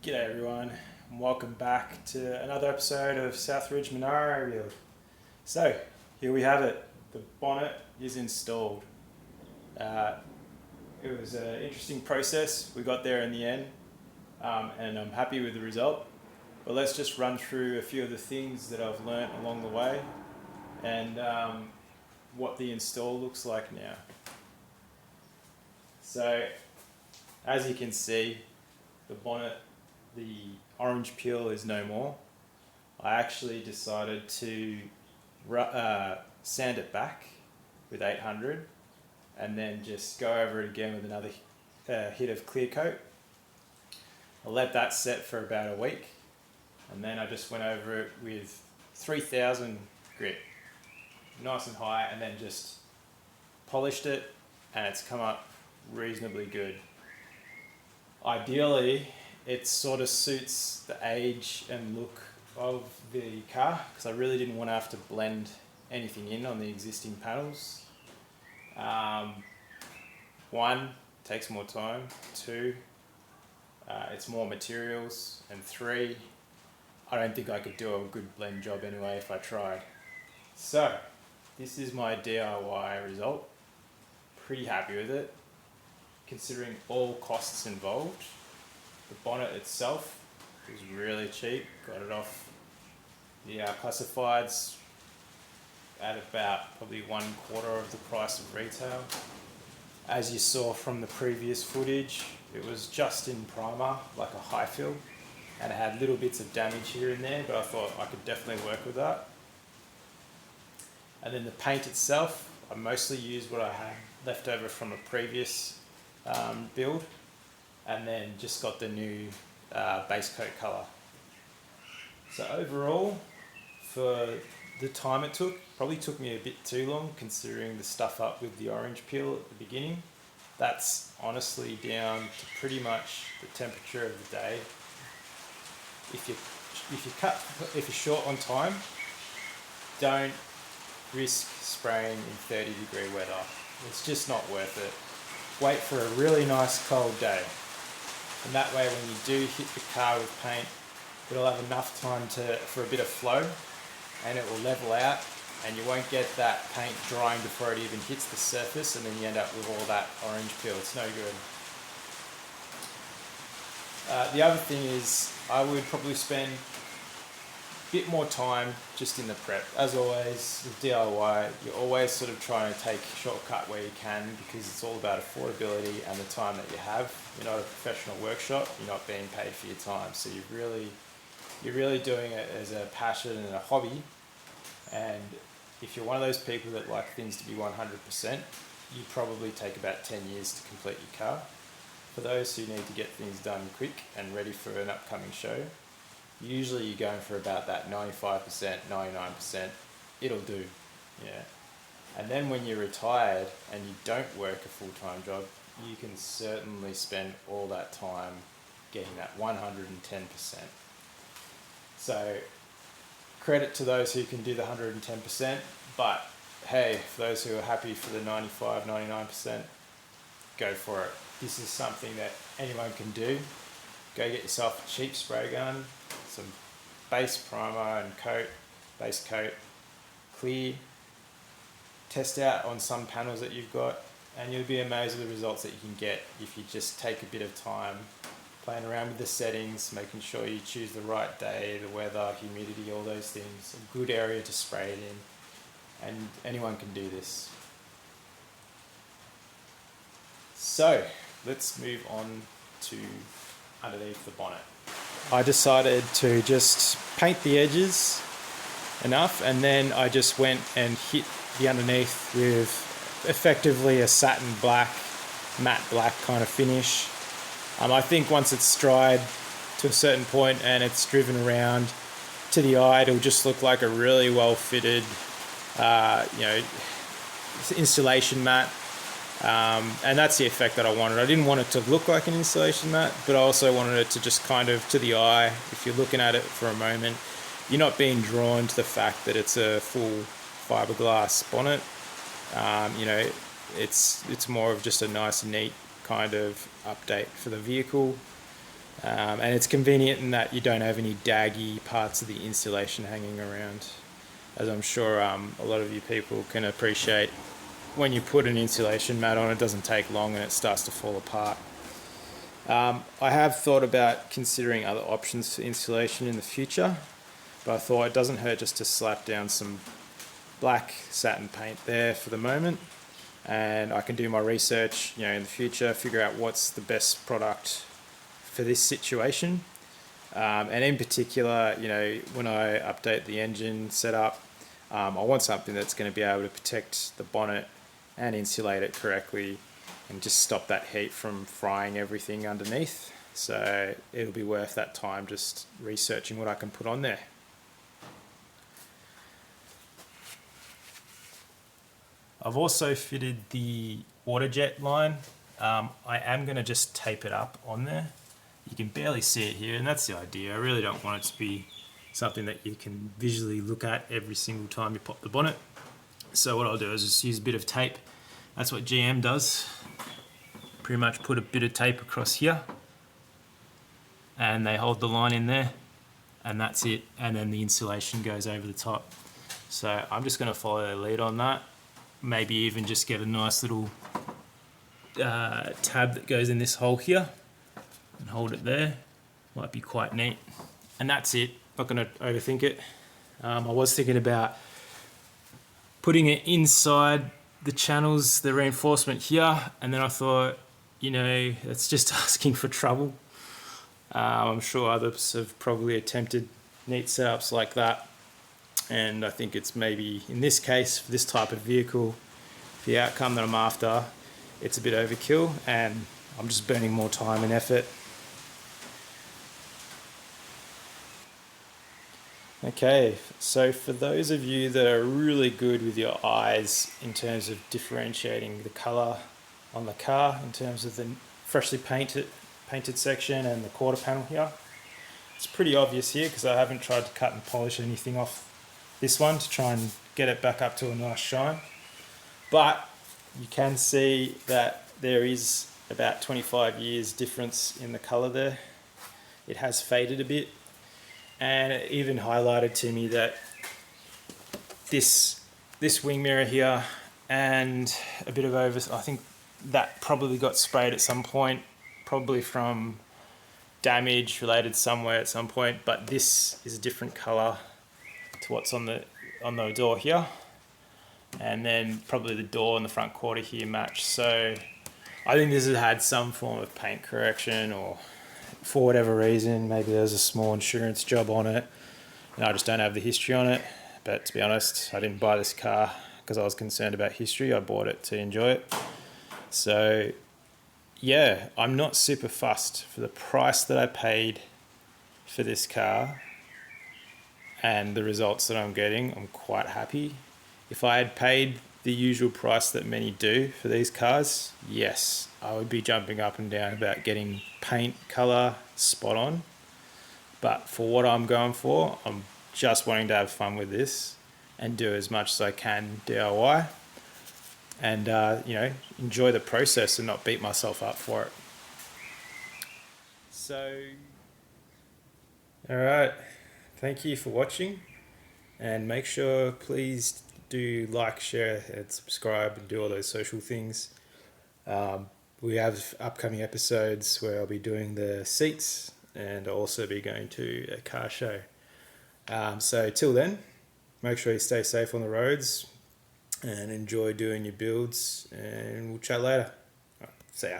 G'day everyone, and welcome back to another episode of SouthRidge Monaro Rebuild. So, here we have it. The bonnet is installed. It was an interesting process. We got there in the end, and I'm happy with the result. But let's just run through a few of the things that I've learnt along the way and what the install looks like now. So, as you can see, the bonnet, the orange peel is no more. I actually decided to sand it back with 800 and then just go over it again with another hit of clear coat. I let that set for about a week, and then I just went over it with 3000 grit, nice and high, and then just polished it, and it's come up reasonably good. Ideally, it sort of suits the age and look of the car, because I really didn't want to have to blend anything in on the existing panels. One, takes more time. Two, it's more materials. And three, I don't think I could do a good blend job anyway if I tried. So, this is my DIY result. Pretty happy with it, considering all costs involved. The bonnet itself was really cheap. Got it off the classifieds at about probably 1/4 of the price of retail. As you saw from the previous footage, it was just in primer, like a high fill, and it had little bits of damage here and there, but I thought I could definitely work with that. And then the paint itself, I mostly used what I had left over from a previous build, and then just got the new base coat colour. So overall, for the time it took, probably took me a bit too long considering the stuff up with the orange peel at the beginning. That's honestly down to pretty much the temperature of the day. If you're short on time, don't risk spraying in 30-degree weather. It's just not worth it. Wait for a really nice cold day, and that way when you do hit the car with paint, it'll have enough time for a bit of flow, and it will level out, and you won't get that paint drying before it even hits the surface, and then you end up with all that orange peel. It's no good. The other thing is, I would probably spend a bit more time just in the prep. As always, with DIY, you're always sort of trying to take a shortcut where you can, because it's all about affordability and the time that you have. You're not a professional workshop, you're not being paid for your time, so you're really doing it as a passion and a hobby. And if you're one of those people that like things to be 100%, you probably take about 10 years to complete your car. For those who need to get things done quick and ready for an upcoming show, usually you're going for about that 95%, 99%, it'll do, yeah. And then when you're retired and you don't work a full-time job, you can certainly spend all that time getting that 110%. So, credit to those who can do the 110%, but hey, for those who are happy for the 95, 99%, go for it. This is something that anyone can do. Go get yourself a cheap spray gun, some base primer and coat, base coat, clear, test out on some panels that you've got, and you'll be amazed at the results that you can get if you just take a bit of time playing around with the settings, making sure you choose the right day, the weather, humidity, all those things, a good area to spray it in, and anyone can do this. So, let's move on to underneath the bonnet. I decided to just paint the edges enough, and then I just went and hit the underneath with effectively a satin black, matte black kind of finish. I think once it's dried to a certain point and it's driven around, to the eye it'll just look like a really well fitted installation mat. And that's the effect that I wanted. I didn't want it to look like an installation mat, but I also wanted it to just kind of, to the eye, if you're looking at it for a moment, you're not being drawn to the fact that it's a full fiberglass bonnet. It's more of just a nice, neat kind of update for the vehicle. And it's convenient in that you don't have any daggy parts of the insulation hanging around, as I'm sure a lot of you people can appreciate. When you put an insulation mat on, it doesn't take long and it starts to fall apart. I have thought about considering other options for insulation in the future, but I thought it doesn't hurt just to slap down some black satin paint there for the moment, and I can do my research, in the future, figure out what's the best product for this situation. And in particular, when I update the engine setup, I want something that's going to be able to protect the bonnet and insulate it correctly and just stop that heat from frying everything underneath. So it'll be worth that time just researching what I can put on there. I've also fitted the water jet line. I am going to just tape it up on there. You can barely see it here, and that's the idea. I really don't want it to be something that you can visually look at every single time you pop the bonnet. So what I'll do is just use a bit of tape. That's what GM does. Pretty much put a bit of tape across here, and they hold the line in there, and that's it. And then the insulation goes over the top. So I'm just going to follow their lead on that. Maybe even just get a nice little tab that goes in this hole here and hold it there. Might be quite neat. And that's it. Not going to overthink it. I was thinking about putting it inside the channels, the reinforcement here, and then I thought, it's just asking for trouble. I'm sure others have probably attempted neat setups like that, and I think it's maybe, in this case, for this type of vehicle, the outcome that I'm after, it's a bit overkill, and I'm just burning more time and effort. Okay, so for those of you that are really good with your eyes in terms of differentiating the colour on the car, in terms of the freshly painted section and the quarter panel here, it's pretty obvious here because I haven't tried to cut and polish anything off this one to try and get it back up to a nice shine. But you can see that there is about 25 years difference in the colour there. It has faded a bit. And it even highlighted to me that this wing mirror here and a bit of I think that probably got sprayed at some point, probably from damage related somewhere at some point, but this is a different colour to what's on the door here. And then probably the door and the front quarter here match. So I think this has had some form of paint correction, or for whatever reason, maybe there's a small insurance job on it and I just don't have the history on it. But to be honest, I didn't buy this car because I was concerned about history. I bought it to enjoy it. So yeah, I'm not super fussed. For the price that I paid for this car and the results that I'm getting, I'm quite happy. If I had paid the usual price that many do for these cars, yes, I would be jumping up and down about getting paint colour spot on. But for what I'm going for, I'm just wanting to have fun with this and do as much as I can DIY, and enjoy the process and not beat myself up for it. So, all right, thank you for watching, and make sure, please do like, share, and subscribe, and do all those social things. We have upcoming episodes where I'll be doing the seats, and I'll also be going to a car show. So till then, make sure you stay safe on the roads and enjoy doing your builds, and we'll chat later. All right, see ya.